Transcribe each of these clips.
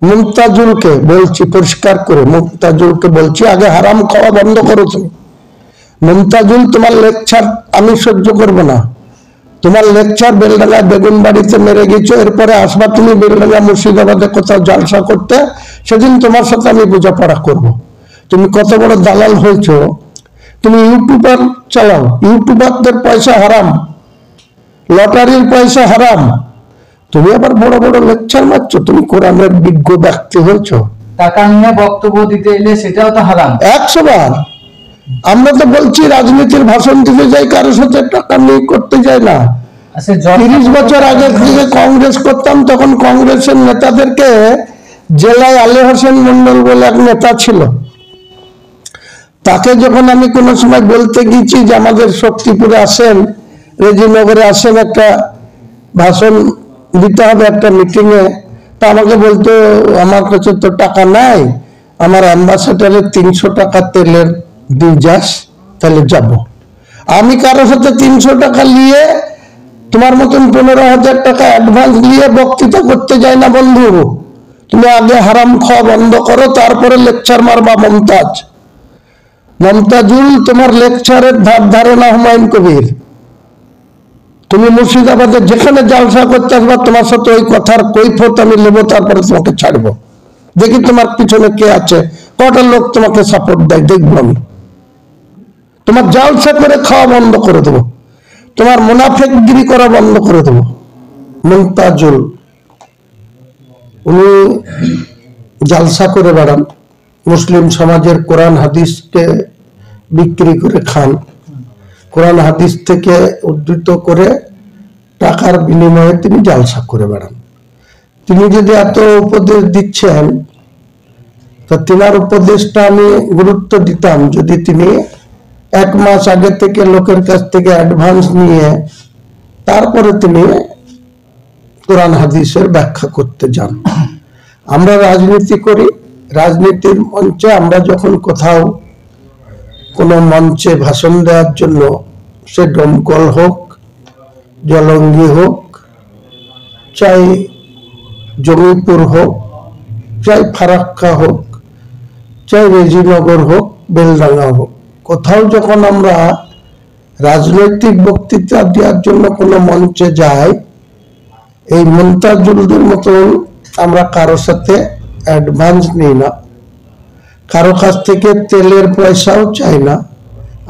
মুমতাজুলকে বলছি পরিষ্কার করে, মুমতাজুলকে বলছি আগে হারাম খাওয়া বন্ধ করো তুমি। মুমতাজুল, তোমার লেকচার আমি সহ্য করব না। তোমার লেকচার বেলডাঙ্গা বেগুন বাড়িতে মেরে গেছো, এরপরে আসবা তুমি বেলডাঙ্গা মুর্শিদাবাদে কোথাও জালসা করতে, সেদিন তোমার সাথে আমি বোঝাপড়া করব। তুমি কত বড় দালাল হয়েছো। তুমি ইউটিউবার চালাও, ইউটিউবারদের পয়সা হারাম, লটারির পয়সা হারাম, তুমি আবার বড় বড় লেকচার মারছো। তুমি কোরআনের বিজ্ঞ ব্যক্তি হয়েছো, টাকা নিয়ে বক্তব্য দিতে এলে সেটাও তো হারাম 100 বার। আমরা তো বলছি রাজনীতির ভাষণ দিতে যাই, কারোর সাথে টাকা নিয়ে করতে যাই না। 30 বছর আগে থেকে কংগ্রেস করতাম, তখন কংগ্রেসের নেতাদেরকে জেলায় আলী হোসেন মন্ডল বলে এক নেতা ছিল, তাকে যখন আমি কোনো সময় বলতে গেছি যে আমাদের শক্তিপুরে আসেন, রেজিনগরে আসেন, একটা ভাষণ দিতে হবে একটা মিটিং এ, তা আমাকে বলতো আমার কাছে তো টাকা নাই, আমার অ্যাম্বাসেডারের 300 টাকা তেলের দিয়ে যাস তাহলে যাব। আমি কারোর সাথে 300 টাকা নিয়ে, তোমার মতন 15,000 টাকা অ্যাডভান্স নিয়ে বক্তৃতা করতে যাই না বন্ধু। তুমি আগে হারাম খাওয়া বন্ধ করো, তারপরে লেকচার মারবা। মমতাজুল, তোমার লেকচারের ধার ধারণা হুমায়ুন কবির। তুমি মুর্শিদাবাদে যেখানে জালসা করতে আসবা, তোমার সাথে ওই কথার কৈফিয়ত আমি নেবো, তারপরে তোমাকে ছাড়বো। দেখি তোমার পিছনে কে আছে, কটা লোক তোমাকে সাপোর্ট দেয়, দেখবো আমি। তোমার জালসা করে খাওয়া বন্ধ করে দেবো, তোমার মুনাফিকগিরি করা বন্ধ করে দেবো। মুমতাজুল, উনি জালসা করে বেড়ান, মুসলিম সমাজের কোরআন হাদিসকে বিক্রি করে খান, কোরআন হাদিস থেকে উদ্ধৃত করে টাকার বিনিময়ে তিনি জালসা করে বেড়ান। তিনি যদি এত উপদেশ দিচ্ছেন, তো তিনার উপদেশটা আমি গুরুত্ব দিতাম যদি তিনি 1 মাস আগে থেকে লোকের কাছ থেকে অ্যাডভান্স নিয়ে তারপরে তিনি কোরআন হাদিসের ব্যাখ্যা করতে যান। আমরা রাজনীতি করি, রাজনীতির মঞ্চে আমরা যখন কোথাও কোনো মঞ্চে ভাষণ দেওয়ার জন্য, সে ডমকল হোক, জলঙ্গি হোক, চাই জমিপুর হোক, চাই ফারাক্কা হোক, চাই রেজিনগর হোক, বেলডাঙ্গা হোক, কোথাও যখন আমরা রাজনৈতিক বক্তৃতা দেওয়ার জন্য কোনো মঞ্চে যাই, এই মুমতাজুলদের মতন আমরা কারো সাথে অ্যাডভান্স নিই না, কারো কাছ থেকে তেলের পয়সাও চাই না।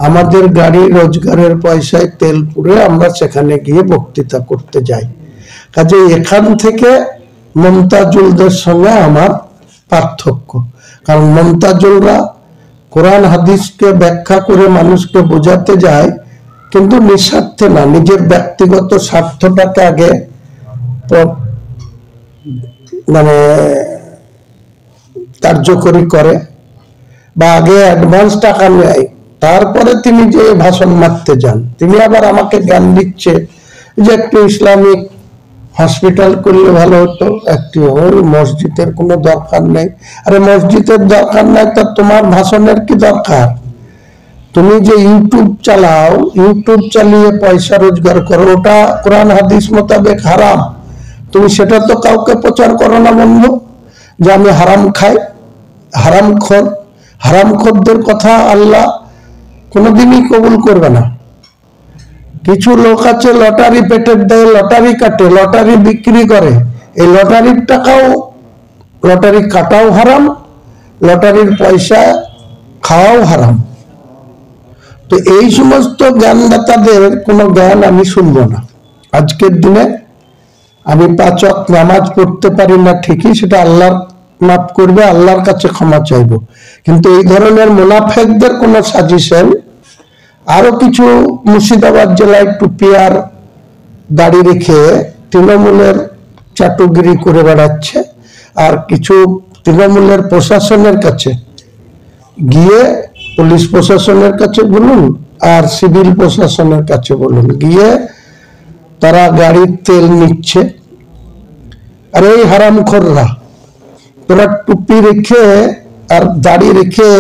আমাদের গাড়ি রোজগারের পয়সায় তেল পুরে আমরা সেখানে গিয়ে বক্তৃতা করতে যাই। কাজে এখান থেকে মুমতাজুলদের সঙ্গে আমার পার্থক্য। কারণ মুমতাজুলরা কোরআন হাদিসকে ব্যাখ্যা করে মানুষকে বোঝাতে যায়, কিন্তু নিঃস্বার্থে না, নিজের ব্যক্তিগত স্বার্থটাকে আগে মানে কার্যকরী করে, বা আগে অ্যাডভান্স টাকা নেয়, তারপরে তিনি যে ভাষণ মারতে যান। তিনি আবার আমাকে জ্ঞান দিচ্ছে যে একটু ইসলামিক হসপিটাল করলে ভালো হতো, একটি ওই মসজিদের কোনো দরকার নেই। আরে মসজিদের দরকার নাই, তা তোমার ভাষণের কি দরকার? তুমি যে ইউটিউব চালাও, ইউটিউব চালিয়ে পয়সা রোজগার করো, ওটা কোরআন হাদিস মোতাবেক হারাম। তুমি সেটা তো কাউকে প্রচার করো না বন্ধু, যে আমি হারাম খাই, হারামখোর। হারামখোরদের কথা আল্লাহ কোনোদিনই কবুল করবে না। কিছু লোক আছে লটারি পেটের দেয়, লটারি কাটে, লটারি বিক্রি করে, এই লটারির টাকাও, লটারি কাটাও হারাম, লটারির পয়সা খাওয়াও হারাম। তো এই সমস্ত জ্ঞানদাতাদের কোনো জ্ঞান আমি শুনবো না। আজকের দিনে আমি 5 ওয়াক্ত নামাজ পড়তে পারি না ঠিকই, সেটা আল্লাহর মাফ করবে, আল্লাহর কাছে ক্ষমা চাইবো, কিন্তু এই ধরনের মুনাফিকদের কোনো সাজেশন। আরো কিছু মুর্শিদাবাদ জেলায় টুপি আর দাড়ি রেখে তৃণমূলের চাটুগিরি করে বেড়াচ্ছে, আর কিছু তৃণমূলের প্রশাসনের কাছে গিয়ে, পুলিশ প্রশাসনের কাছে বলুন আর সিভিল প্রশাসনের কাছে বলুন, গিয়ে তারা গাড়ির তেল নিচ্ছে। আর এই হারামখোররা, তোরা টুপি রেখে আর দাড়ি রেখে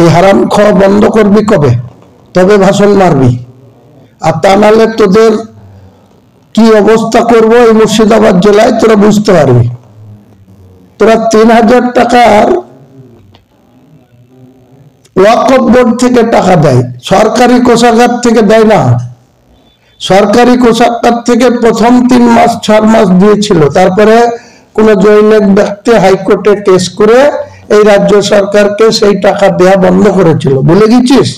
এই হারাম খাওয়া বন্ধ করবি কবে? তবে ভাষণ মারবি, আর তা নাহলে তোদের কি অবস্থা করবো এই মুর্শিদাবাদ জেলায় তোরা বুঝতে পারবি। তোরা 3000 টাকার ওয়াকফ বোর্ড থেকে টাকা দেয়, সরকারি কোষাগার থেকে দেয় না। সরকারি কোষাগার থেকে প্রথম 3 মাস 4 মাস দিয়েছিল, তারপরে কোন জৈনিক ব্যক্তি হাইকোর্টে কেস করে এই রাজ্য সরকারকে সেই টাকা দেয়া বন্ধ করেছিল। ভুলে গেছিস?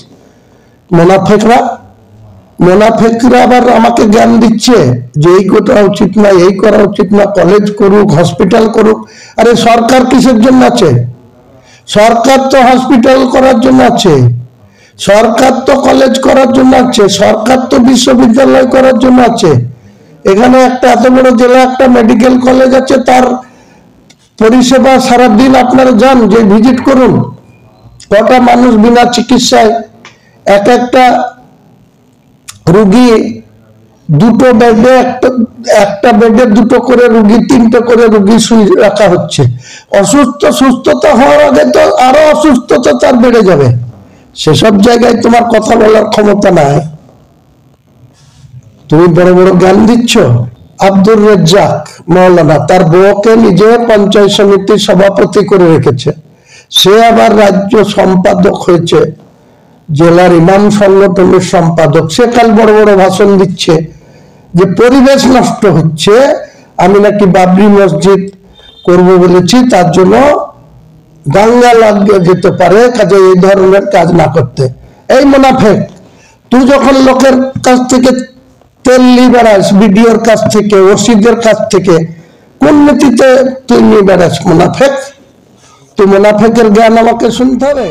মোনাফেকরা আবার আমাকে জ্ঞান দিচ্ছে যে এই করা উচিত না, এই করা উচিত না, কলেজ করুক, হসপিটাল করুক। আরে সরকার কিসের জন্য আছে? সরকার তো হসপিটাল করার জন্য আছে, সরকার তো কলেজ করার জন্য আছে, সরকার তো বিশ্ববিদ্যালয় করার জন্য আছে। এখানে একটা এত বড় জেলা একটা মেডিকেল কলেজ আছে, তার পরিষেবা সারাদিন আপনারা যান, যে ভিজিট করুন, কটা মানুষ বিনা চিকিৎসায়, একটা রুগী দুটো বেডে, একটা বেডে দুটো করে রুগী, 3টে করে রুগী শুয়ে রাখা হচ্ছে। সুস্থতা হওয়ার আগে তো আরো অসুস্থতা তার বেড়ে যাবে। সেসব জায়গায় তোমার কথা বলার ক্ষমতা নাই। তুমি বড় বড় জ্ঞান দিচ্ছ। আব্দুর রাজ্জাক মাওলানা তার বউকে নিজে পঞ্চায়েত সমিতির সভাপতি করে রেখেছে, সে আবার রাজ্য সম্পাদক হয়েছে, জেলার ইমাম সংগঠনের সম্পাদক। সে কাল বড় বড় ভাষণ দিচ্ছে যে পরিবেশ নষ্ট হচ্ছে, আমি নাকি বাবরি মসজিদ করব বলেছি, তার জন্য দাঙ্গা লাগিয়ে যেতে পারে, কাজে এই ধরনের কাজ না করতে। এই মুনাফেক, তুই যখন লোকের কাছ থেকে তেল নিয়ে বেড়াস, বিডিওর কাছ থেকে, ওসিদের কাছ থেকে, কোন নীতিতে তুই নিয়ে বেড়াস? মুনাফেক। তুই মুনাফেকের জ্ঞান আমাকে শুনতে হবে।